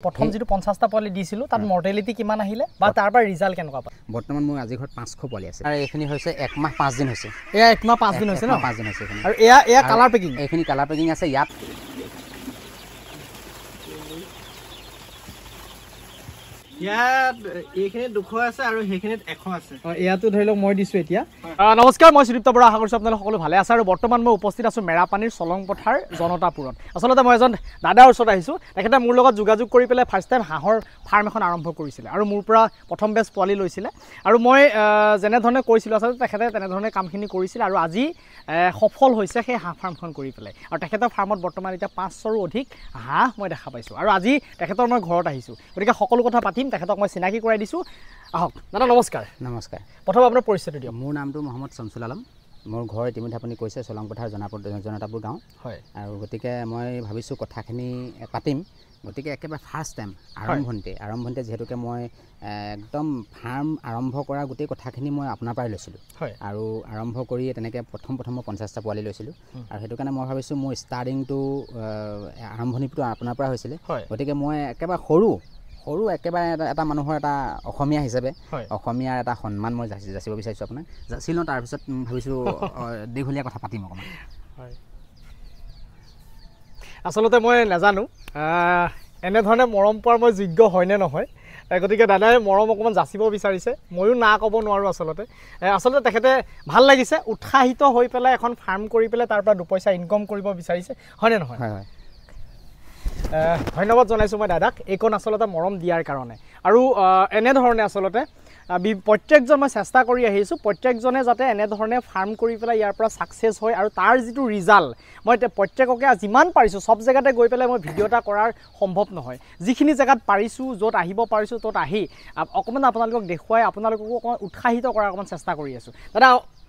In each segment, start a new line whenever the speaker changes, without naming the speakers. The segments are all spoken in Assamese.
প্ৰথম যেটো 50টা পোৱালি দিছিল তাত মৰ্টেলিটি কিমান আহিলে বা তাৰ পৰা ৰিজাল্ট কেনেকুৱা পালে
বৰ্তমান মোৰ আজি ঘৰত 500 পোৱালি আছে আৰু এইখিনি হৈছে 1 মাহ 5 দিন হৈছে
এয়া 1 মাহ 5 দিন হৈছে ন
5 দিন হৈছে
আৰু এয়া কালাৰ পেকিং
এইখিনি কালাৰ পেকিং আছে ইয়াত
এইখিনি 200 আছে আৰু সেইখিনিত 100 আছে
এয়াতো ধৰি লওক মই দিছো এতিয়া নমস্কাৰ মই সুদীপ্ত বৰা আশা কৰিছো আপোনালোক সকলো ভালে আছে আৰু বৰ্তমান মই উপস্থিত আছো মেৰাপানীৰ চলং পথাৰ জনতাপুৰত আচলতে মই এজন দাদাৰ ওচৰত আহিছো তেখেতে মোৰ লগত যোগাযোগ কৰি পেলাই ফাৰ্ষ্ট টাইম হাঁহৰ ফাৰ্ম এখন আৰম্ভ কৰিছিল আৰু মোৰ পৰা প্ৰথম বেচ পোৱালি লৈছিল আৰু মই যেনে ধৰণে কৈছিল আচলতে তেখেতে তেনে ধৰণে কামখিনি কৰিছিল আৰু আজি সফল হৈছে সেই হাঁহ ফাৰ্মখন কৰি পেলাই আৰু তেখেতৰ ফাৰ্মত বৰ্তমান এতিয়া 500ৰো অধিক হাঁহ মই দেখা পাইছো আৰু আজি তেখেতৰ মই ঘৰত আহিছো গতিকে সকলো কথা পাতিম তেখেতক মই চিনাকি কৰাই দিছো আহক দাদা নমস্কাৰ
নমস্কাৰ
প্ৰথম আপোনাৰ পৰিচয়টো দিয়ক
মোৰ নামটো মোহাম্মদ শামছুল আলম মোৰ ঘৰ ইতিমধ্যে আপুনি কৈছে চলং পথাৰ জনতাপুৰ গাঁও
হয়
আৰু গতিকে মই ভাবিছো কথাখিনি পাতিম গতিকে একেবাৰে ফাৰ্ষ্ট টাইম আৰম্ভণিতে যেহেতুকে মই একদম ফাৰ্ম আৰম্ভ কৰা গোটেই কথাখিনি মই আপোনাৰ পৰাই লৈছিলোঁ আৰু আৰম্ভ কৰি তেনেকৈ প্ৰথম মই 50টা পোৱালি লৈছিলোঁ আৰু সেইটো কাৰণে মই ভাবিছোঁ মোৰ ষ্টাৰ্টিংটো আৰম্ভণিটো আপোনাৰ পৰা হৈছিলে গতিকে মই একেবাৰে সৰু একেবাৰে এটা মানুহৰ এটা অসমীয়া হিচাপে অসমীয়াৰ এটা সন্মান মই যাচিব বিচাৰিছোঁ আপোনাক যাচি লওঁ তাৰপিছত ভাবিছোঁ দীঘলীয়া কথা পাতিম অকণমান
আচলতে মই নাজানো এনেধৰণে মৰম পোৱাৰ মই যোগ্য হয়নে নহয় গতিকে দাদাই মৰম অকণমান যাচিব বিচাৰিছে ময়ো না ক'ব নোৱাৰোঁ আচলতে তেখেতে ভাল লাগিছে উৎসাহিত হৈ পেলাই এখন ফাৰ্ম কৰি পেলাই তাৰ পৰা দুপইচা ইনকম কৰিব বিচাৰিছে হয়নে নহয়
হয়
ধন্যবাদ জনাইছোঁ মই দাদাক এইকণ আচলতে মৰম দিয়াৰ কাৰণে আৰু এনেধৰণে আচলতে প্ৰত্যেকজন মই চেষ্টা কৰি আহিছোঁ প্ৰত্যেকজনে যাতে এনেধৰণে ফাৰ্ম কৰি পেলাই ইয়াৰ পৰা ছাকচেছ হয় আৰু তাৰ যিটো ৰিজাল্ট মই প্ৰত্যেককে যিমান পাৰিছোঁ চব জেগাতে গৈ পেলাই মই ভিডিঅ' এটা কৰাৰ সম্ভৱ নহয় যিখিনি জেগাত পাৰিছোঁ য'ত আহিব পাৰিছোঁ ত'ত আহি অকণমান আপোনালোকক দেখুৱাই আপোনালোককো অকণমান উৎসাহিত কৰাৰ অকণমান চেষ্টা কৰি আছোঁ দাদা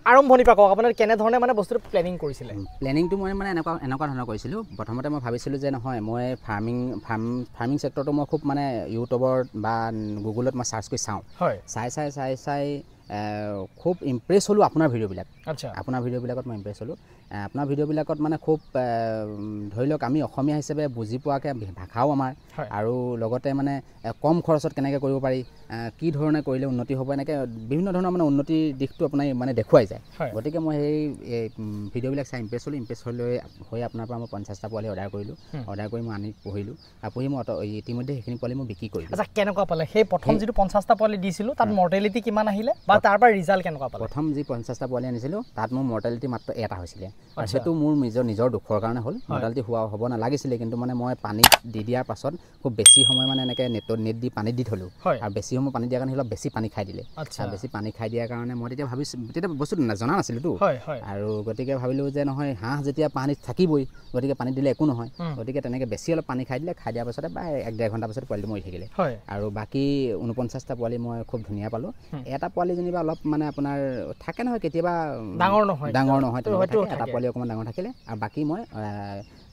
আৰম্ভণিৰ পৰা কওক আপোনাৰ কেনেধৰণে মানে বস্তুটো প্লেনিং কৰিছিলে
প্লেনিংটো মই মানে এনেকুৱা ধৰণৰ কৰিছিলোঁ প্ৰথমতে মই ভাবিছিলোঁ যে নহয় মই ফাৰ্মিং ছেক্টৰটো মই খুব মানে ইউটিউবত বা গুগলত মই চাৰ্চ কৰি চাওঁ চাই খুব ইমপ্ৰেছ হ'লোঁ আপোনাৰ ভিডিঅ'বিলাক আপোনাৰ ভিডিঅ'বিলাকত মই ইমপ্ৰেছ হ'লোঁ আপোনাৰ ভিডিঅ'বিলাকত মানে খুব ধৰি লওক আমি অসমীয়া হিচাপে বুজি পোৱাকৈ ভাষাও আমাৰ আৰু লগতে মানে কম খৰচত কেনেকৈ কৰিব পাৰি কি ধৰণে কৰিলে উন্নতি হ'ব এনেকৈ বিভিন্ন ধৰণৰ মানে উন্নতিৰ দিশটো আপোনাৰ মানে দেখুৱাই যায় গতিকে মই সেই ভিডিঅ'বিলাক চাই ইমপ্ৰেছ হৈ আপোনাৰ পৰা মই 50টা পোৱালি অৰ্ডাৰ কৰিলোঁ অৰ্ডাৰ কৰি মই আনি পঢ়িলোঁ আৰু পঢ়ি মই ইতিমধ্যে সেইখিনি পোৱালি মই বিক্ৰী কৰিলোঁ
আচ্ছা কেনেকুৱা পালে সেই প্ৰথম যেটো 50টা পোৱালি দিছিল তাত মৰ্টেলিটি কিমান আহিলে বা তাৰ পৰা ৰিজাল্ট কেনেকুৱা পালে
প্ৰথম যি 50টা পোৱালি আনিছিলোঁ তাত মোৰ মৰ্টেলিটি মাত্ৰ এটা হৈছিলে আৰু সেইটো মোৰ নিজৰ দুখৰ কাৰণে হ'ল মৰ্টেলিটি হ'ব নালাগিছিলে কিন্তু মানে মই পানীত দি দিয়াৰ পাছত খুব বেছি সময় মানে এনেকৈ নেট দি পানীত দি থ'লোঁ আৰু বেছি সময় পানী দিয়াৰ কাৰণে অলপ বেছি পানী খাই দিলে আৰু বেছি পানী খাই দিয়াৰ কাৰণে মই তেতিয়া ভাবিছোঁ তেতিয়া বস্তুটো জনা নাছিলোঁতো আৰু গতিকে ভাবিলোঁ যে নহয় হাঁহ যেতিয়া পানীত থাকিবই গতিকে পানীত দিলে একো নহয় গতিকে তেনেকৈ বেছি অলপ পানী খাই দিয়াৰ পাছতে বা 1-1.5 ঘণ্টাৰ পাছত পোৱালিটো মৰি থাকিলে আৰু বাকী 49টা পোৱালি মই খুব ধুনীয়া পালোঁ এটা পোৱালি যেনিবা অলপ মানে আপোনাৰ থাকে নহয় কেতিয়াবা ডাঙৰ নহয় এটা পোৱালি অকণমান ডাঙৰ থাকিলে আৰু বাকী মই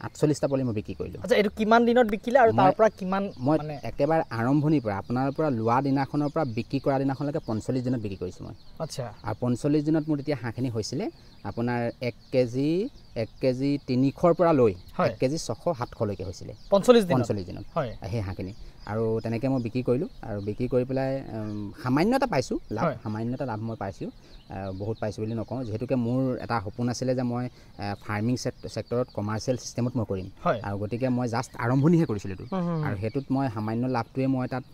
48টা পোৱালি মই বিক্ৰী কৰিলোঁ
আচ্ছা এইটো কিমান দিনত বিকিলে আৰু তাৰ পৰা কিমান
মই একেবাৰে আৰম্ভণিৰ পৰা আপোনাৰ পৰা লোৱা দিনাখনৰ পৰা বিক্ৰী কৰা দিনাখনলৈকে 45 দিনত বিক্ৰী কৰিছোঁ মই
আচ্ছা আৰু
45 দিনত মোৰ তেতিয়া হাঁহখিনি হৈছিলে আপোনাৰ 1 কেজি 300ৰ পৰা লৈ 1 কেজি 600-700লৈকে হৈছিলে 45 দিনত সেই হাঁহখিনি আৰু তেনেকৈ মই বিক্ৰী কৰিলোঁ আৰু বিক্ৰী কৰি পেলাই সামান্য এটা পাইছোঁ লাভ মই পাইছোঁ বহুত পাইছোঁ বুলি নকওঁ যিহেতুকে মোৰ এটা সপোন আছিলে যে মই ফাৰ্মিং ছেক্টৰত কমাৰ্চিয়েল চিষ্টেমত মই কৰিম আৰু গতিকে মই জাষ্ট আৰম্ভণিহে কৰিছিলোঁ এইটো আৰু সেইটোত মই সামান্য লাভটোৱে মই তাত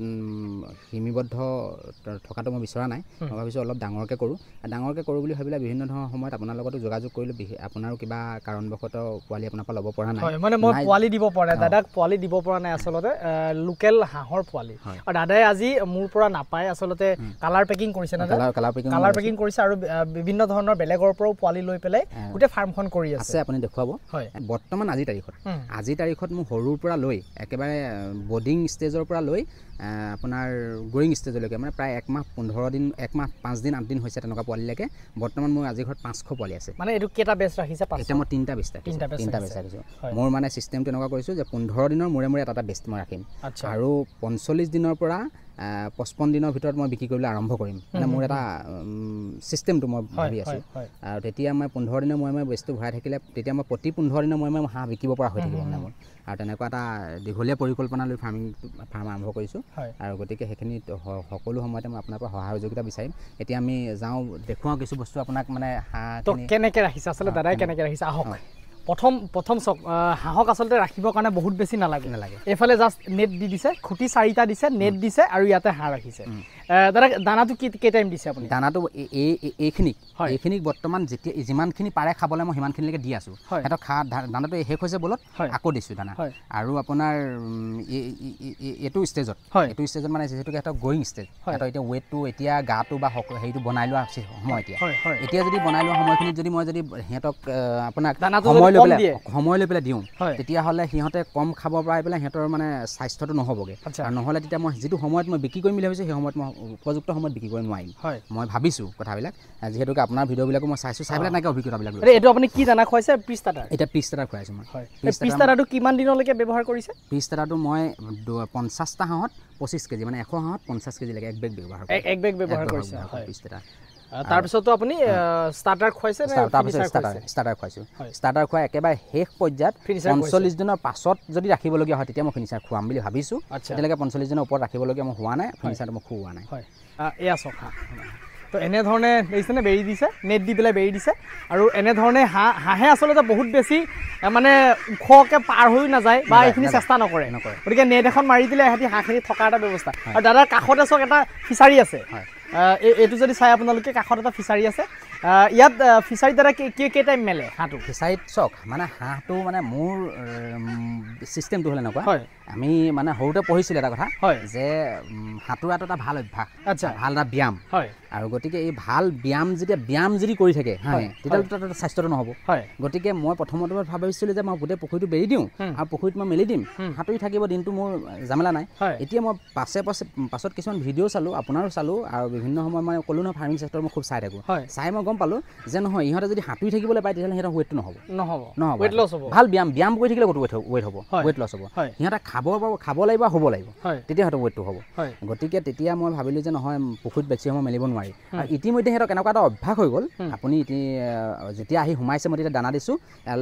সীমিবদ্ধ থকাটো মই বিচৰা নাই মই ভাবিছোঁ অলপ ডাঙৰকৈ কৰোঁ বুলি ভাবিলে বিভিন্ন ধৰণৰ সময়ত আপোনাৰ লগতো যোগাযোগ কৰিলোঁ আপোনাৰো কিবা কাৰণবশতঃ পোৱালি আপোনাৰ পৰা ল'ব পৰা নাই
মানে মই পোৱালি দিব পৰা নাই দাদাক পোৱালি দিব পৰা নাই আচলতে লোকেল হাঁহৰ পোৱালি আৰু দাদাই আজি মোৰ পৰা নাপায় আচলতে কালাৰ পেকিং কৰিছে না কালাৰ পেকিং কৰিছে আৰু বিভিন্ন ধৰণৰ বেলেগৰ পৰাও পোৱালি লৈ পেলাই গোটেই ফাৰ্মখন কৰি আছে
আপুনি দেখুৱাব বৰ্তমান আজিৰ তাৰিখত মোৰ সৰুৰ পৰা লৈ একেবাৰে বৰ্ডিং ষ্টেজৰ পৰা লৈ আপোনাৰ গ্ৰয়িং ষ্টেজলৈকে মানে প্ৰায় 1 মাহ 15 দিন 1 মাহ 5 দিন 8 দিন হৈছে তেনেকুৱা পোৱালিলৈকে বৰ্তমান মোৰ আজি ঘৰত 500 পোৱালি আছে
মানে এইটো কেইটা বেচ ৰাখিছে
এতিয়া মই 3টা বেচ ৰাখিছোঁ মোৰ মানে চিষ্টেমটো এনেকুৱা কৰিছোঁ যে 15 দিনৰ মূৰে এটা বেচ মই ৰাখিম আৰু 45 দিনৰ পৰা 55 দিনৰ ভিতৰত মই বিক্ৰী কৰিবলৈ আৰম্ভ কৰিম মানে মোৰ এটা চিষ্টেমটো মই ভাবি আছোঁ আৰু তেতিয়া মই 15 দিনৰ মই বস্তু ভৰাই থাকিলে তেতিয়া মই প্ৰতি 15 দিনৰ মই হাঁহ বিকিব পৰা হৈ থাকিব মানে মোৰ আৰু তেনেকুৱা এটা দীঘলীয়া পৰিকল্পনা লৈ ফাৰ্ম আৰম্ভ কৰিছোঁ আৰু গতিকে সেইখিনি সকলো সময়তে মই আপোনাৰ পৰা সহায় সহযোগিতা বিচাৰিম এতিয়া আমি যাওঁ দেখুৱাওঁ কিছু বস্তু আপোনাক মানে হাঁহ
কেনেকৈ ৰাখিছে আচলতে দাদাই কেনেকৈ ৰাখিছে আহক প্ৰথম চক হাঁহক আচলতে ৰাখিবৰ কাৰণে বহুত বেছি নালাগে এইফালে জাষ্ট নেট দি দিছে খুঁটি 4টা দিছে নেট দিছে আৰু ইয়াতে হাঁহ ৰাখিছে দাদা দানাটো কেই টাইম দিছে আপুনি
দানাটো এইখিনিক বৰ্তমান যেতিয়া যিমানখিনি পাৰে খাবলৈ মই সিমানখিনিলৈকে দি আছোঁ সিহঁতক দানাটো শেষ হৈছে বলত আকৌ দিছোঁ দানা আৰু আপোনাৰ এইটো ষ্টেজত মানে যিহেতুকে সিহঁতক গ'য়িং ষ্টেজ সিহঁতৰ এতিয়া ৱেটটো এতিয়া গাটো বা হেৰিটো বনাই লোৱা সময় এতিয়া যদি বনাই লোৱা সময়খিনিত যদি মই যদি সিহঁতক আপোনাক সময় লৈ পেলাই দিওঁ তেতিয়াহ'লে সিহঁতে কম খাব পাই পেলাই সিহঁতৰ মানে স্বাস্থ্যটো নহ'বগৈ আৰু নহ'লে তেতিয়া মই যিটো সময়ত মই বিক্ৰী কৰিম বুলি ভাবিছোঁ সেই সময়ত মই উপযুক্ত সময়ত বিক্ৰী কৰিব নোৱাৰিম মই ভাবিছোঁ কথাবিলাক যিহেতুকে আপোনাৰ ভিডিঅ'বিলাকো মই চাইছোঁ চাই পেলাই এনেকৈ অভিজ্ঞতাবিলাক
এইটো আপুনি কি দানা খুৱাইছে পিচ টাটাৰ
এতিয়া পিচ টাটাৰ খুৱাইছোঁ মই
পিচ টাটাৰটো কিমান দিনলৈকে ব্যৱহাৰ কৰিছে
পিচ টাটাৰটো মই 50টা হাঁহত 25 কেজি মানে 100 হাঁহত 50 কেজিলৈকে এক বেগ ব্যৱহাৰ কৰিছে পিচ টাটাৰ
তাৰপিছতো আপুনি ষ্টাৰ্টাৰ খুৱাইছে
তাৰপিছত ষ্টাৰ্টাৰ খুৱাইছোঁ ষ্টাৰ্টাৰ খুৱাই একেবাৰে শেষ পৰ্যায়ত 45 দিনৰ পাছত যদি ৰাখিবলগীয়া হয় তেতিয়া মই ফিনিচাৰ খুৱাম বুলি ভাবিছোঁ এতিয়ালৈকে 45 দিনৰ ওপৰত ৰাখিবলগীয়া মই হোৱা নাই ফিনিচাৰটো মই খুওৱা নাই
এয়া চক হাঁহ তো এনেধৰণে দেখিছেনে বেৰি দিছে নেট দি পেলাই বেৰি দিছে আৰু এনেধৰণে হাঁহে আচলতে বহুত বেছি মানে ওখকৈ পাৰ হৈ নাযায় বা এইখিনি চেষ্টা নকৰে গতিকে নেট এখন মাৰি দিলে সিহঁতি হাঁহখিনি থকাৰ এটা ব্যৱস্থা আৰু দাদাৰ কাষতে চক এটা ফিচাৰী আছে এইটো যদি চাই আপোনালোকে কাষত এটা ফিচাৰী আছে ইয়াত ফিচাৰীত দাদা কেই টাইম মেলে হাঁহটো
ফিচাৰীত চক মানে হাঁহটো মানে মোৰ চিষ্টেমটো হ'লে এনেকুৱা আমি মানে সৰুতে পঢ়িছিলোঁ এটা কথা যে সাঁতোৰাটো এটা ভাল অভ্যাস ভাল এটা ব্যায়াম আৰু গতিকে এই ভাল ব্যায়াম যদি কৰি থাকে হাঁহে তেতিয়াহ'লে তাৰ স্বাস্থ্যটো নহ'ব গতিকে মই প্ৰথমতে ভাবিছিলোঁ যে মই গোটেই পুখুৰীটো বেৰি দিওঁ আৰু পুখুৰীত মই মেলি দিম সাঁতুৰি থাকিব দিনটো মোৰ জামেলা নাই এতিয়া মই পাছত কিছুমান ভিডিঅ' চালোঁ আপোনাৰো চালোঁ আৰু বিভিন্ন সময় মই ক'লোঁ নহয় ফাৰ্মিং ছেক্টৰ মই খুব চাই থাকোঁ চাই মই গম পালোঁ যে নহয় ইহঁতে যদি সাঁতুৰি থাকিবলৈ পায় তেতিয়াহ'লে সিহঁতৰ ৱেটটো নহ'ব
ৱেট লছ হ'ব
ভাল ব্যায়াম কৰি থাকিলে ক'তো ৱেট লছ হ'ব সিহঁতে খাব লাগিব হ'ব লাগিব তেতিয়া সিহঁতৰ ৱেটটো হ'ব গতিকে তেতিয়া মই ভাবিলোঁ যে নহয় পুখুৰীত বেছি সময় মেলিব নোৱাৰি আৰু ইতিমধ্যে সিহঁতক এনেকুৱা এটা অভ্যাস হৈ গ'ল আপুনি যেতিয়া আহি সোমাইছে মই তেতিয়া দানা দিছোঁ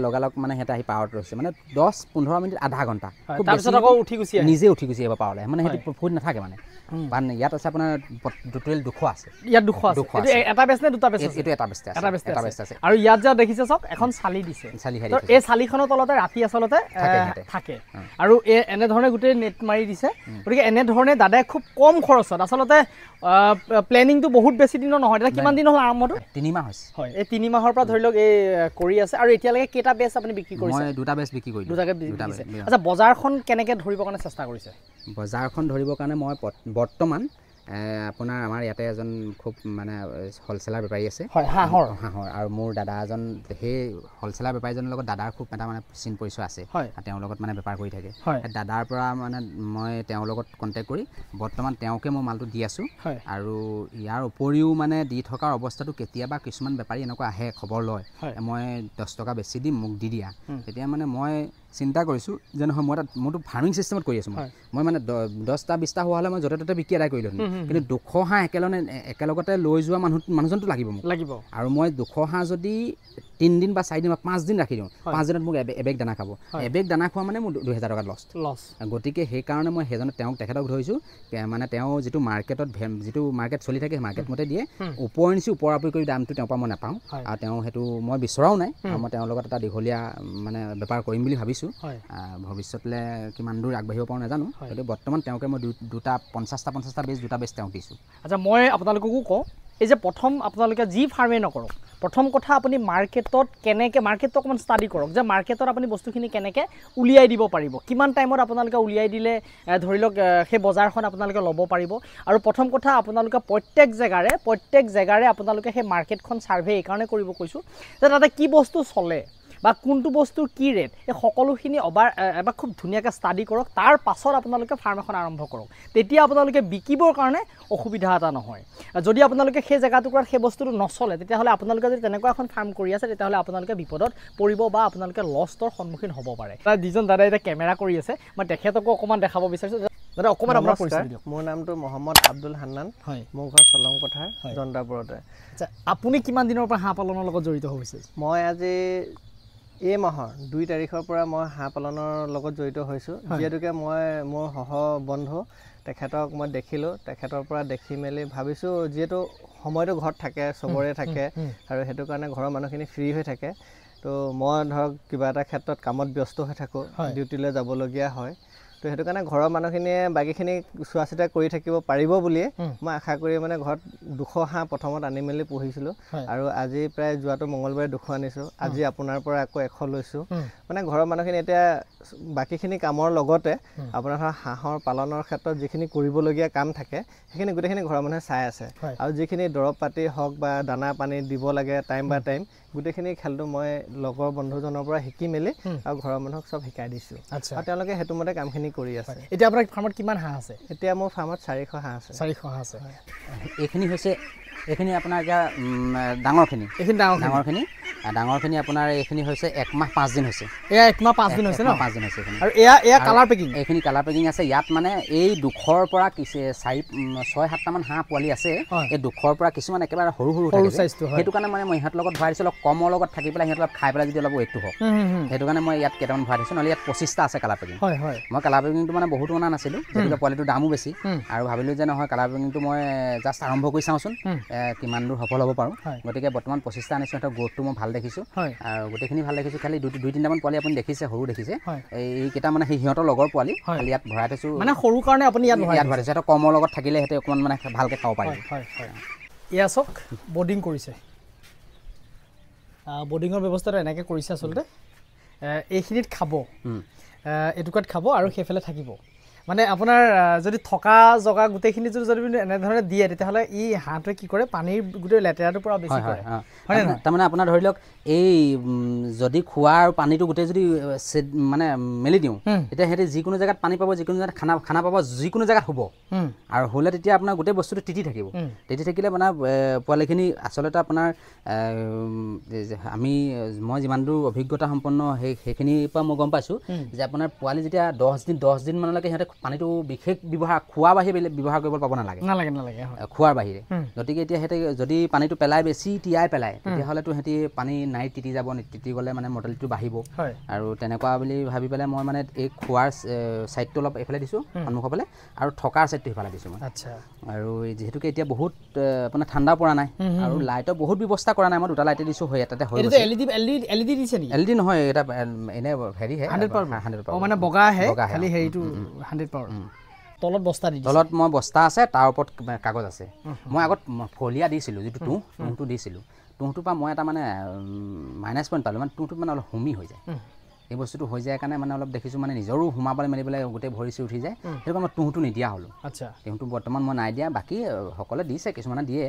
লগালগ মানে সিহঁতে আহি পাৱাৰত ৰৈছে মানে 10-15 মিনিট আধা ঘণ্টা নিজে উঠি গুচি আহিব পাৱাৰলৈ মানে সিহঁতি পুখুৰীত নাথাকে মানে ইয়াত আছে আপোনাৰ টোটেল 200 আছে
ইয়াত 200 আছে এটা বেচ নে দুটা বেচ আছে
এইটো এটা বেচ আছে
আৰু ইয়াত যে দেখিছে চক এখন চালি দিছে তো এই চালিখনৰ তলতে ৰাতি আচলতে থাকে আৰু এনেধৰণে গোটেই নেট মাৰি দিছে গতিকে এনেধৰণে দাদাই খুব কম খৰচত আচলতে প্লেনিংটো বহুত বেছি দিনৰ নহয় দাদা কিমান দিন হ'ল আৰম্ভটো
3 মাহ হৈছে
হয় এই 3 মাহৰ পৰা ধৰি লওক এই কৰি আছে আৰু এতিয়ালৈকে কেইটা বেচ আপুনি বিক্ৰী কৰিছে
মই দুটা বেচ বিক্ৰী কৰিলোঁ
আচ্ছা বজাৰখন কেনেকৈ ধৰিবৰ কাৰণে চেষ্টা কৰিছে
বজাৰখন ধৰিবৰ কাৰণে মই বৰ্তমান আপোনাৰ আমাৰ ইয়াতে এজন খুব মানে হ'লচেলাৰ বেপাৰী আছে হাঁহৰ আৰু মোৰ দাদা এজন সেই হ'লচেলাৰ বেপাৰীজনৰ লগত দাদাৰ খুব এটা মানে চিন পৰিচয় আছে তেওঁৰ লগত মানে বেপাৰ কৰি থাকে দাদাৰ পৰা মানে মই তেওঁৰ লগত কণ্টেক্ট কৰি বৰ্তমান তেওঁকে মই মালটো দি আছোঁ আৰু ইয়াৰ উপৰিও মানে দি থকাৰ অৱস্থাটো কেতিয়াবা কিছুমান বেপাৰী এনেকুৱা আহে খবৰ লয় মই 10 টকা বেছি দিম মোক দি দিয়া তেতিয়া মানে মই চিন্তা কৰিছোঁ যে নহয় মই মোৰতো ফাৰ্মিং চিষ্টেমত কৰি আছোঁ মই মানে 10টা 20টা হোৱা হ'লে মই য'তে ত'তে বিক্ৰী আদায় কৰিলোঁ কিন্তু 200 হাঁহ একেলগতে লৈ যোৱা মানুহজনটো লাগিব আৰু মই 200 হাঁহ যদি 3 দিন বা 4 দিন বা 5 দিন ৰাখি দিওঁ 5 দিনত মোক এবেগ দানা খাব এবেগ দানা খোৱা মানে মোৰ 2000 টকা লছ গতিকে সেইকাৰণে মই তেখেতক ধৰিছোঁ মানে তেওঁ যিটো মাৰ্কেট চলি থাকে সেই মাৰ্কেট মতে দিয়ে ওপৰা উপৰি কৰি দামটো তেওঁৰ পৰা মই নাপাওঁ আৰু তেওঁ সেইটো মই বিচৰাও নাই আৰু মই তেওঁৰ লগত এটা দীঘলীয়া মানে বেপাৰ কৰিম বুলি ভাবিছোঁ ভৱিষ্যতলৈ কিমান দূৰ আগবাঢ়িব পাৰোঁ নাজানো গতিকে বৰ্তমান তেওঁকে মই দুটা 50টা বেচ দুটা বেচ তেওঁক দিছোঁ
আচ্ছা মই আপোনালোককো কওঁ এই যে প্ৰথম আপোনালোকে যি ফাৰ্মেই নকৰক প্ৰথম কথা আপুনি মাৰ্কেটটো অকণমান ষ্টাডি কৰক যে মাৰ্কেটত আপুনি বস্তুখিনি কেনেকৈ উলিয়াই দিব পাৰিব কিমান টাইমত আপোনালোকে উলিয়াই দিলে ধৰি লওক সেই বজাৰখন আপোনালোকে ল'ব পাৰিব আৰু প্ৰথম কথা আপোনালোকে প্ৰত্যেক জেগাৰে আপোনালোকে সেই মাৰ্কেটখন ছাৰ্ভে এইকাৰণে কৰিব কৈছোঁ যে তাতে কি বস্তু চলে বা কোনটো বস্তুৰ কি ৰেট এই সকলোখিনি এবাৰ খুব ধুনীয়াকৈ ষ্টাডি কৰক তাৰ পাছত আপোনালোকে ফাৰ্ম এখন আৰম্ভ কৰক তেতিয়া আপোনালোকে বিকিবৰ কাৰণে অসুবিধা এটা নহয় যদি আপোনালোকে সেই জেগাটুকুৰাত সেই বস্তুটো নচলে তেতিয়াহ'লে আপোনালোকে যদি তেনেকুৱা এখন ফাৰ্ম কৰি আছে তেতিয়াহ'লে আপোনালোকে বিপদত পৰিব বা আপোনালোকে লছৰ সন্মুখীন হ'ব পাৰে যিজন দাদাই এতিয়া কেমেৰা কৰি আছে মই তেখেতকো অকণমান দেখাব বিচাৰিছোঁ দাদা অকণমান আপোনাৰ
নমস্কাৰ,
পৰিচয় দিয়ক।
মোৰ নামটো মহম্মদ আব্দুল হান্নান।
হয়
মোৰ ঘৰ চলং পথাৰ
হয়।
জন্তাপুৰতে।
আচ্ছা আপুনি কিমান দিনৰ পৰা হাঁহ পালনৰ লগত জড়িত হৈছে?
মই আজি এই মাহৰ 2 তাৰিখৰ পৰা মই হাঁহ পালনৰ লগত জড়িত হৈছোঁ। যিহেতুকে মই মোৰ বন্ধু তেখেতক মই দেখিলোঁ, তেখেতৰ পৰা দেখি মেলি ভাবিছোঁ যিহেতু সময়টো ঘৰত থাকে, চবৰে থাকে আৰু সেইটো কাৰণে ঘৰৰ মানুহখিনি ফ্ৰী হৈ থাকে। তো মই ধৰক কিবা এটা ক্ষেত্ৰত কামত ব্যস্ত হৈ থাকোঁ, ডিউটিলৈ যাবলগীয়া হয়। তো সেইটো কাৰণে ঘৰৰ মানুহখিনিয়ে বাকীখিনি চোৱা চিতা কৰি থাকিব পাৰিব বুলিয়ে মই আশা কৰি মানে ঘৰত 200 হাঁহ প্ৰথমত আনি মেলি পুহিছিলোঁ আৰু আজি প্ৰায় যোৱাটো মঙলবাৰে 200 আনিছোঁ। আজি আপোনাৰ পৰা আকৌ 100 লৈছোঁ। মানে ঘৰৰ মানুহখিনি এতিয়া বাকীখিনি কামৰ লগতে আপোনাৰ ধৰক হাঁহৰ পালনৰ ক্ষেত্ৰত যিখিনি কৰিবলগীয়া কাম থাকে সেইখিনি গোটেইখিনি ঘৰৰ মানুহে চাই আছে আৰু যিখিনি দৰৱ পাতি হওক বা দানা পানী দিব লাগে টাইম বাই টাইম গোটেইখিনি খেলটো মই লগৰ বন্ধুজনৰ পৰা শিকি মেলি আৰু ঘৰৰ মানুহক চব শিকাই দিছোঁ আৰু তেওঁলোকে সেইটো মতে কামখিনি কৰি আছে।
এতিয়া আপোনাৰ ফাৰ্মত কিমান হাঁহ আছে?
এতিয়া মোৰ ফাৰ্মত 400 হাঁহ আছে।
400 হাঁহ আছে।
এইখিনি হৈছে এইখিনি আপোনাৰ এতিয়া ডাঙৰখিনি ডাঙৰখিনি আপোনাৰ এইখিনি হৈছে 1 মাহ 5 দিন হৈছে।
এয়া 1 মাহ 5 দিন হৈছে ন?
5 দিন হৈছে এইখিনি।
আৰু এয়া কালাৰ পেকিং?
এইখিনি কালাৰ পেকিং আছে। ইয়াত মানে এই 200ৰ পৰা 6-7টামান হাঁহ পোৱালি আছে। এই 200ৰ পৰা কিছুমান একেবাৰে সৰু থাকে, সেইটো কাৰণে মানে মই ইহঁতৰ লগত ভৰাই দিছোঁ। অলপ কমৰ লগত থাকি পেলাই সিহঁতৰ লগত খাই পেলাই যদি অলপ ৱেটটো হওক, সেইটো কাৰণে মই ইয়াত কেইটামান ভৰাই দিছোঁ। নহ'লে ইয়াত 25টা আছে কালাৰ পেকিং। মই কালাৰ পেকিংটো মানে বহুত অনা নাছিলোঁ, যিহেতু পোৱালিটোৰ দামো বেছি আৰু ভাবিলোঁ যে নহয় কালাৰ পেকিংটো মই জাষ্ট আৰম্ভ কৰি চাওঁচোন কিমান দূৰ সফল হ'ব পাৰোঁ। গতিকে বৰ্তমান 25টা আনিছোঁ। সিহঁতৰ গ্ৰ'থটো মই ভাল দেখিছোঁ আৰু গোটেইখিনি ভাল দেখিছোঁ। খালি 2-3টামান পোৱালি আপুনি দেখিছে, সৰু দেখিছে। এইকেইটা মানে সিহঁতৰ লগৰ পোৱালি খালি ইয়াত ভৰাই থৈছোঁ।
মানে সৰু কাৰণে আপুনি ইয়াত ভৰাই
থৈছোঁ। সিহঁতৰ কমৰ লগত থাকিলে সিহঁতে অকণমান মানে ভালকৈ খাব পাৰিব।
এয়া চাওক বৰ্ডিং কৰিছে। বৰ্ডিঙৰ ব্যৱস্থাটো এনেকৈ কৰিছে আচলতে। এইখিনিত খাব, এটুকুৰাত খাব আৰু সেইফালে থাকিব। মানে আপোনাৰ যদি থকা জগা গোটেইখিনি যদি এনেধৰণে দিয়ে তেতিয়াহ'লে ই হাঁহটোৱে কি কৰে পানীৰ গোটেই লেতেৰাটোৰ পৰা বেছি কৰে, হয়নে নহয়?
তাৰমানে আপোনাৰ ধৰি লওক এই যদি খোৱা আৰু পানীটো গোটেই যদি মানে মেলি দিওঁ তেতিয়া সিহঁতে যিকোনো জেগাত পানী পাব, যিকোনো জেগাত খানা পাব, যিকোনো জেগাত হ'ব আৰু হ'লে তেতিয়া আপোনাৰ গোটেই বস্তুটো তিতি থাকিব। তিতি থাকিলে মানে পোৱালিখিনি আচলতে আপোনাৰ মই যিমান দূৰ অভিজ্ঞতা সম্পন্ন সেইখিনিৰ পৰা মই গম পাইছোঁ যে আপোনাৰ পোৱালি যেতিয়া 10 দিন মানলৈকে সিহঁতে পানীটো বিশেষ খোৱা বাহিৰে ব্যৱহাৰ কৰিব পাব নালাগে খোৱাৰ বাহিৰে। গতিকে এতিয়া সিহঁতে যদি পানীটো পেলাই বেছি তিয়াই পেলাই তেতিয়াহ'লেতো সিহঁতি পানী নাই তিতি যাব, তিতি গ'লে মানে মৰ্টেলিটিটো বাঢ়িব আৰু তেনেকুৱা বুলি ভাবি পেলাই মই মানে এই খোৱাৰ ছাইডটো অলপ এইফালে দিছোঁ সন্মুখৰ ফালে আৰু থকাৰ ছাইডটো সিফালে দিছোঁ মই। আৰু যিহেতুকে এতিয়া বহুত আপোনাৰ ঠাণ্ডা পৰা নাই আৰু লাইটৰ বহুত ব্যৱস্থা কৰা নাই। মই 2টা লাইটে দিছোঁ, তাতে হৈ গৈছে।
এলইডি দিছে নেকি?
এলইডি নহয়, এটা এনে হেৰিহে
100%। মানে বগা আহে খালি হেৰিটো 100%। তলত বস্তা দি
তলত মই বস্তা আছে, তাৰ ওপৰত কাগজ আছে। মই আগত ফলিয়া দিছিলোঁ, যিটো তুঁহটো দিছিলোঁ। তুঁহটোৰ পৰা মই এটা মানে মাইনাছ পইণ্ট পালোঁ, মানে তুঁহটোত মানে অলপ হুমি হৈ যায়। এই বস্তুটো হৈ যায় কাৰণে মানে অলপ দেখিছোঁ মানে নিজৰো সোমাবলৈ মেলিবলৈ গোটেই ভৰি চৰি উঠি যায়। সেইটো কাৰণে মই তুঁহটো নিদিয়া হ'লোঁ। তুঁহটো বৰ্তমান মই নাই দিয়া, বাকী সকলোৱে দিছে, কিছুমানে দিয়ে।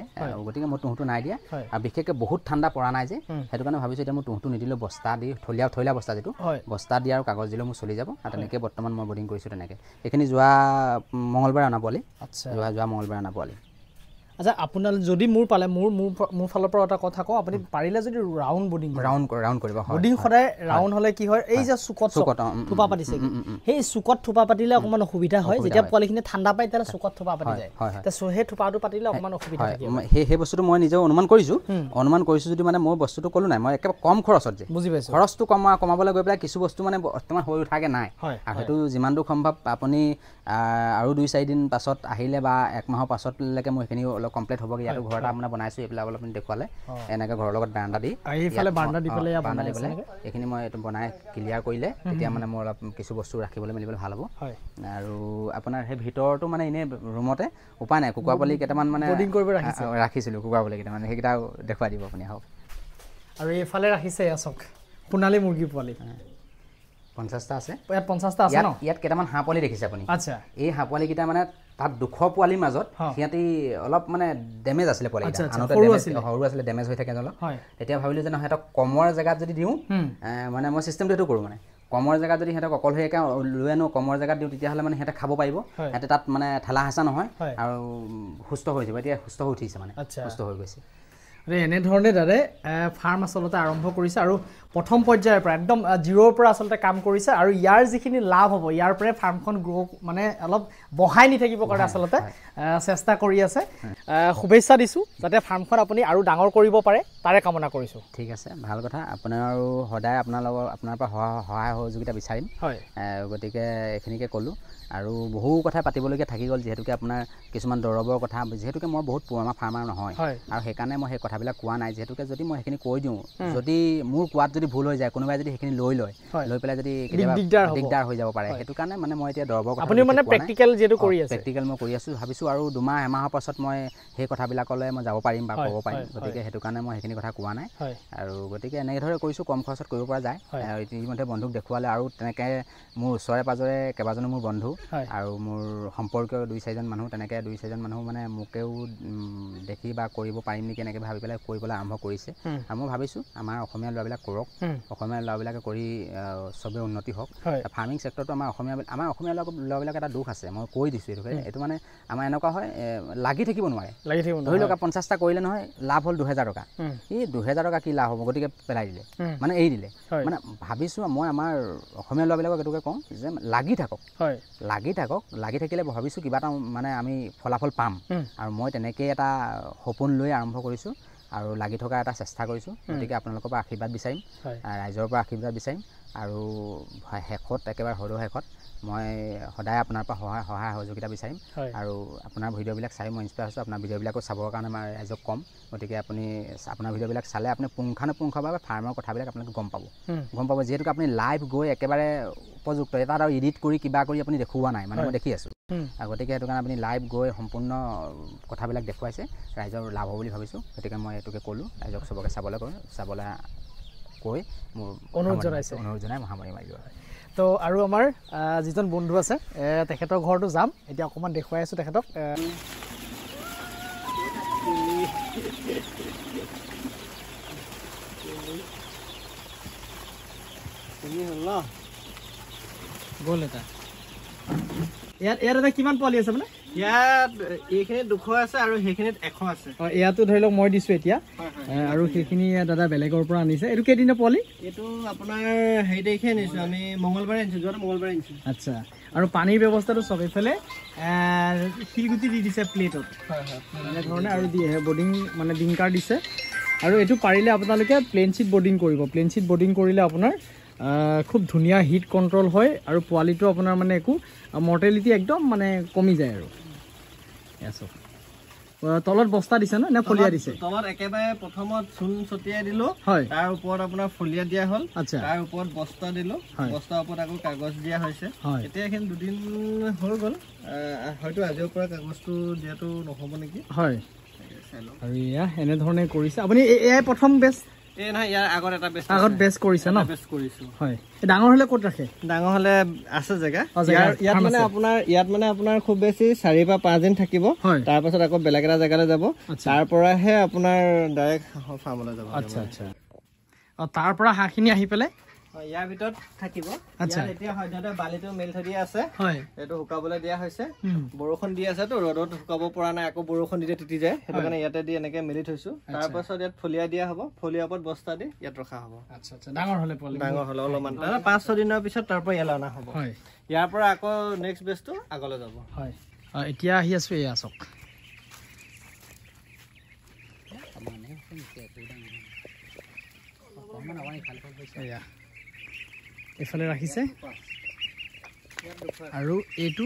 গতিকে মই তুঁহটো নাই দিয়া আৰু বিশেষকৈ বহুত ঠাণ্ডা পৰা নাই যে, সেইটো কাৰণে ভাবিছোঁ এতিয়া মই তুঁহটো নিদিলেও বস্তা দি থলীয়া বস্তা যিটো বস্তা দিয়া আৰু কাগজ দিলেও মোৰ চলি যাব আৰু তেনেকৈ বৰ্তমান মই বৰ্ডিং কৰিছোঁ তেনেকৈ। এইখিনি যোৱা মঙলবাৰে অনা পোৱালি। যোৱা মঙলবাৰে অনা পোৱালি।
আচ্ছা, আপোনাৰ যদি মোৰ পালে মোৰ ফালৰ পৰা এটা কথা কওঁ, আপুনি পাৰিলে যদি ৰাউণ্ড বৰ্ডিং
কৰিব।
বৰ্ডিং সদায় ৰাউণ্ড হ'লে কি হয়, এই যে চুকত থোপা পাতিছে, সেই চুকত থোপা পাতিলে অকণমান অসুবিধা হয়। যেতিয়া পোৱালিখিনি ঠাণ্ডা পায় তেতিয়া চুকত থোপা পাতি যায়, সেই থোপাটো পাতিলে অকণমান অসুবিধা থাকে।
সেই বস্তুটো মই নিজেও অনুমান কৰিছোঁ যদি মানে মই বস্তুটো ক'লোঁ নাই, মই একেবাৰে কম খৰচত যে
বুজি পাইছোঁ,
খৰচটো কমাবলৈ গৈ পেলাই কিছু বস্তু মানে বৰ্তমান হৈ উঠাকৈ নাই। আৰু সেইটো যিমান দূৰ সম্ভৱ আপুনি আৰু 2-4 দিন পাছত আহিলে বা 1 মাহৰ পাছতলৈকে মই সেইখিনি অলপ কমপ্লিট হ'বগৈ। ইয়াতো ঘৰ এটা আপোনাৰ বনাইছোঁ, এইবিলাক অলপ দেখুৱালে এনেকৈ ঘৰৰ লগত বাৰাণ্ডা দি এইখিনি মই এইটো বনাই ক্লিয়াৰ কৰিলে তেতিয়া মানে মোৰ অলপ কিছু বস্তু ৰাখিবলৈ মেলিবলৈ ভাল হ'ব। আৰু আপোনাৰ সেই ভিতৰতো মানে এনেই ৰুমতে উপায় নাই, কুকুৰা পোৱালি কেইটামান মানে ৰাখিছিলোঁ, কুকুৰা পোৱালি কেইটামান, সেইকেইটা দেখুৱাই দিব আপুনি আহক।
আৰু এইফালে ৰাখিছে চাওক সোণালী মুৰ্গী পোৱালি
50টা আছে।
ইয়াত 50টা আছে ন?
ইয়াত কেইটামান হাঁহ পোৱালি দেখিছে আপুনি।
আচ্ছা,
এই হাঁহ পোৱালিকেইটা মানে তাত 200 পোৱালিৰ মাজত সিহঁতি অলপ মানে ডেমেজ আছিলে পোৱালিকেইটা, আনতে সৰু আছিলে, ডেমেজ হৈ থাকে অলপ। তেতিয়া ভাবিলোঁ যে নহয় সিহঁতক কমৰ জেগাত যদি দিওঁ, মানে মই চিষ্টেমটো সেইটো কৰোঁ, মানে কমৰ জেগাত যদি সিহঁতক অকলশৰীয়াকৈ লৈ আনো, কমৰ জেগাত দিওঁ, তেতিয়াহ'লে মানে সিহঁতে খাব পাৰিব, সিহঁতে তাত মানে ঠেলা হেঁচা নহয় আৰু সুস্থ হৈ যাব। এতিয়া সুস্থ হৈ উঠিছে, মানে সুস্থ হৈ গৈছে।
এনেধৰণে দাদা ফাৰ্ম আচলতে আৰম্ভ কৰিছে আৰু প্ৰথম পৰ্যায়ৰ পৰা একদম জিৰ'ৰ পৰা আচলতে কাম কৰিছে আৰু ইয়াৰ যিখিনি লাভ হ'ব ইয়াৰ পৰাই ফাৰ্মখন গ্ৰ' মানে অলপ বঢ়াই নি থাকিব কাৰণে আচলতে চেষ্টা কৰি আছে শুভেচ্ছা দিছোঁ যাতে ফাৰ্মখন আপুনি আৰু ডাঙৰ কৰিব পাৰে তাৰে কামনা কৰিছোঁ
ঠিক আছে ভাল কথা আপোনাৰ আৰু সদায় আপোনাৰ পৰা সহায় সহযোগিতা বিচাৰিম
হয়
গতিকে এইখিনিকে ক'লোঁ আৰু বহু কথা পাতিবলগীয়া থাকি গ'ল যিহেতুকে আপোনাৰ কিছুমান দৰৱৰ কথা যিহেতুকে মই বহুত পুৰণা ফাৰ্মাৰ নহয় আৰু সেইকাৰণে মই সেই কথাবিলাক কোৱা নাই যিহেতুকে যদি মই সেইখিনি কৈ দিওঁ যদি মোৰ কোৱাত যদি ভুল হৈ যায় কোনোবাই যদি সেইখিনি লৈ পেলাই যদি দিগদাৰ হৈ যাব পাৰে সেইটো কাৰণে মানে মই এতিয়া দৰৱৰ কথা
আপুনি মানে প্ৰেক্টিকেল যিহেতু কৰি আছে
প্ৰেক্টিকেল মই কৰি আছোঁ ভাবিছোঁ আৰু দুমাহ এমাহৰ পাছত মই সেই কথাবিলাকলৈ মই যাব পাৰিম বা ক'ব পাৰিম গতিকে সেইটো কাৰণে মই সেইখিনি কথা কোৱা নাই আৰু গতিকে এনেদৰে কৰিছোঁ কম খৰচত কৰিব পৰা যায় ইতিমধ্যে বন্ধুক দেখুৱালে আৰু তেনেকৈ মোৰ ওচৰে পাঁজৰে কেইবাজনো মোৰ বন্ধু আৰু মোৰ সম্পৰ্কীয় 2-4জন মানুহ তেনেকৈ 2-4জন মানুহ মানে মোকেও দেখি বা কৰিব পাৰিম নেকি এনেকৈ ভাবি পেলাই কৰিবলৈ আৰম্ভ কৰিছে আৰু মই ভাবিছোঁ আমাৰ অসমীয়া ল'ৰাবিলাক কৰক অসমীয়া ল'ৰাবিলাকে কৰি চবেই উন্নতি হওক ফাৰ্মিং ছেক্টৰটো আমাৰ অসমীয়া ল'ৰাবিলাক এটা দুখ আছে মই কৈ দিছোঁ এইটো মানে আমাৰ এনেকুৱা হয় লাগি থাকিব নোৱাৰে ধৰি লওক 50টা কৰিলে নহয় লাভ হ'ল 2000 টকা এই 2000 টকা কি লাভ হ'ব গতিকে পেলাই দিলে মানে এৰি দিলে মানে ভাবিছোঁ মই আমাৰ অসমীয়া ল'ৰাবিলাকক এইটোকে কওঁ যে লাগি থাকিলে ভাবিছোঁ কিবা এটা মানে আমি ফলাফল পাম আৰু মই তেনেকৈ এটা সপোন লৈ আৰম্ভ কৰিছোঁ আৰু লাগি থকা এটা চেষ্টা কৰিছোঁ গতিকে আপোনালোকৰ পৰা আশীৰ্বাদ বিচাৰিম ৰাইজৰ পৰা আশীৰ্বাদ বিচাৰিম আৰু শেষত একেবাৰে সৰু শেষত মই সদায় আপোনাৰ পৰা সহায় সহযোগিতা বিচাৰিম আৰু আপোনাৰ ভিডিঅ'বিলাক চাই মই ইনস্পায়াৰ হৈছোঁ আপোনাৰ ভিডিঅ'বিলাকো চাবৰ কাৰণে মই ৰাইজক ক'ম গতিকে আপুনি আপোনাৰ ভিডিঅ'বিলাক চালে আপুনি পুংখানুপুংখভাৱে ফাৰ্মৰ কথাবিলাক আপোনালোকে গম পাব যিহেতুকে আপুনি লাইভ গৈ একেবাৰে উপযুক্ত এটা আৰু এডিট কৰি কিবা কৰি আপুনি দেখুওৱা নাই মানে মই দেখি আছোঁ গতিকে সেইটো কাৰণে আপুনি লাইভ গৈ সম্পূৰ্ণ কথাবিলাক দেখুৱাইছে ৰাইজৰ লাভ হ'ব বুলি ভাবিছোঁ গতিকে মই এইটোকে ক'লোঁ ৰাইজক চবকে চাবলৈ কৈ মোৰ অনুৰোধ জনাই মহামাৰী মাৰিব
তো আৰু আমাৰ যিজন বন্ধু আছে তেখেতৰ ঘৰটো যাম এতিয়া অকণমান দেখুৱাই আছোঁ তেখেতক গ'ল এটা ইয়াত এটা কিমান পোৱালি আছে মানে
ইয়াত এইখিনিত 200 আছে আৰু সেইখিনিত 100 আছে
ইয়াতো ধৰি লওক মই দিছোঁ এতিয়া আৰু সেইখিনি দাদা বেলেগৰ পৰা আনিছে এইটো কেইদিনৰ পোৱালি
এইটো আপোনাৰ হেৰি তাৰিখে আনিছোঁ আমি মঙলবাৰে আনিছোঁ যোৱাটো মঙলবাৰে আনিছোঁ
আচ্ছা আৰু পানীৰ ব্যৱস্থাটো চব এইফালে শিলগুটি দি দিছে প্লেটত এনেধৰণে আৰু বৰ্ডিং মানে ডিংকাৰ দিছে আৰু এইটো পাৰিলে আপোনালোকে প্লেন শ্বীট বৰ্ডিং কৰিব প্লেন শ্বীট বৰ্ডিং কৰিলে আপোনাৰ খুব ধুনীয়া হিট কণ্ট্ৰল হয় আৰু পোৱালিটো আপোনাৰ মানে একো মৰ্টেলিটি একদম মানে কমি যায় আৰু তলত বস্তা দিছে ন নে ফলিয়া দিছে
তলত একেবাৰে প্ৰথমত চূণ ছটিয়াই দিলোঁ তাৰ ওপৰত আপোনাৰ ফলিয়া দিয়া হ'ল তাৰ ওপৰত বস্তা দিলোঁ বস্তাৰ ওপৰত আকৌ কাগজ দিয়া হৈছে এতিয়া এইখিনি 2 দিন হৈ গ'ল হয়তো আজিৰ পৰা কাগজটো দিয়াটো নহ'ব নেকি
হয় আৰু এয়া এনেধৰণে কৰিছে আপুনি এয়াই প্ৰথম বেচ আগত বেচ কৰিছে ন হয় ডাঙৰ হ'লে ক'ত ৰাখে ডাঙৰ হ'লে আছে জেগা ইয়াত মানে আপোনাৰ খুব বেছি 4 বা 5 দিন থাকিব তাৰপাছত আকৌ বেলেগ এটা জেগালৈ যাব তাৰ পৰাহে আপোনাৰ ডাইৰেক্ট হাঁহৰ ফাৰ্মলৈ যাব আচ্ছা তাৰ পৰা হাঁহখিনি আহি পেলাই
ইয়াৰ ভিতৰত থাকিব এতিয়া সদ্যহতে বালিটো মেলি থৈ দিয়া আছে এইটো শুকাবলৈ দিয়া হৈছে বৰষুণ দি আছে তো ৰ'দত শুকাব পৰা নাই আকৌ বৰষুণ দিলে তিতি যায় সেইটো কাৰণে ইয়াতে দি এনেকে মেলি থৈছোঁ তাৰপাছত ইয়াত ফলিয়া দিয়া হ'ব ফলিয়াৰ ওপৰত বস্তা দি ইয়াত ৰখা হ'ব ডাঙৰ হ'লে অলপমান 5-6 দিনৰ পিছত তাৰ পৰা ইয়ালৈ অনা হ'ব ইয়াৰ পৰা আকৌ নেক্সট বেচটো আগলৈ যাব
এতিয়া আহি আছোঁ এয়া চাওক এইফালে ৰাখিছে আৰু এইটো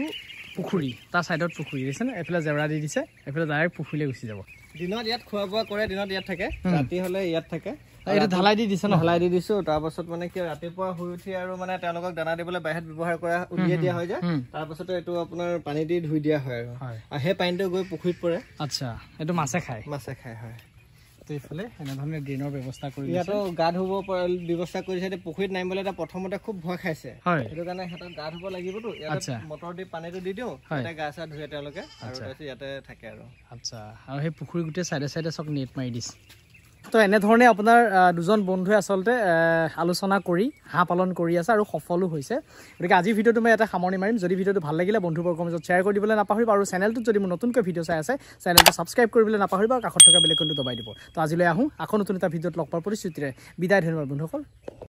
পুখুৰী তাৰ চাইডত পুখুৰী দিছে ন এইফালে জেওৰা দি দিছে এইফালে ডাইৰেক্ট পুখুৰীলৈ গুচি যাব
দিনত ইয়াত খোৱা বোৱা কৰে দিনত ইয়াত থাকে ৰাতি হ'লে ইয়াত থাকে
এইটো ঢালাই দি দিছে ন
ঢালাই দি দিছোঁ তাৰপাছত মানে কি ৰাতিপুৱা শুই উঠি আৰু মানে তেওঁলোকক দানা দিবলৈ বাহিৰত ব্যৱহাৰ কৰা উলিয়াই দিয়া হয় যে তাৰপাছতে এইটো আপোনাৰ পানী দি ধুই দিয়া হয় আৰু সেই পানীটো গৈ পুখুৰীত পৰে
আচ্ছা এইটো মাছে খায়
হয়
এইফালে এনেধৰণে ড্ৰেইনৰ ব্যৱস্থা কৰি
ইয়াতো গা ধুব পৰা ব্যৱস্থা কৰিছে পুখুৰীত নামিবলৈ এটা প্ৰথমতে খুব ভয় খাইছে সেইটো কাৰণে সিহঁতক গা ধুব লাগিবতো ইয়াতে মটৰ দি পানীটো দি দিওঁ তাতে গা চা ধুৱে তেওঁলোকে আৰু তাৰপিছত ইয়াতে থাকে আৰু
আচ্ছা আৰু সেই পুখুৰী গোটেই চাইডে চাইডে চব নেট মাৰি দিছে তো এনেধৰণে আপোনাৰ দুজন বন্ধুৱে আচলতে আলোচনা কৰি হাঁহ পালন কৰি আছে আৰু সফলো হৈছে গতিকে আজিৰ ভিডিঅ'টো মই এটা সামৰণি মাৰিম যদি ভিডিঅ'টো ভাল লাগিলে বন্ধুবৰ্গৰ মাজত শ্বেয়াৰ কৰি দিবলৈ নাপাহৰিব আৰু চেনেলটোত যদি মোৰ নতুনকৈ ভিডিঅ' চাই আছে চেনেলটো ছাবস্ক্ৰাইব কৰিবলৈ নাপাহৰিব আৰু কাষত থকা বেল আইকনটো দবাই দিব তো আজিলৈ আহোঁ আকৌ নতুন এটা ভিডিঅ'ত লগ পোৱাৰ প্ৰতিশ্ৰুতিৰে বিদায় ধন্যবাদ বন্ধুসকল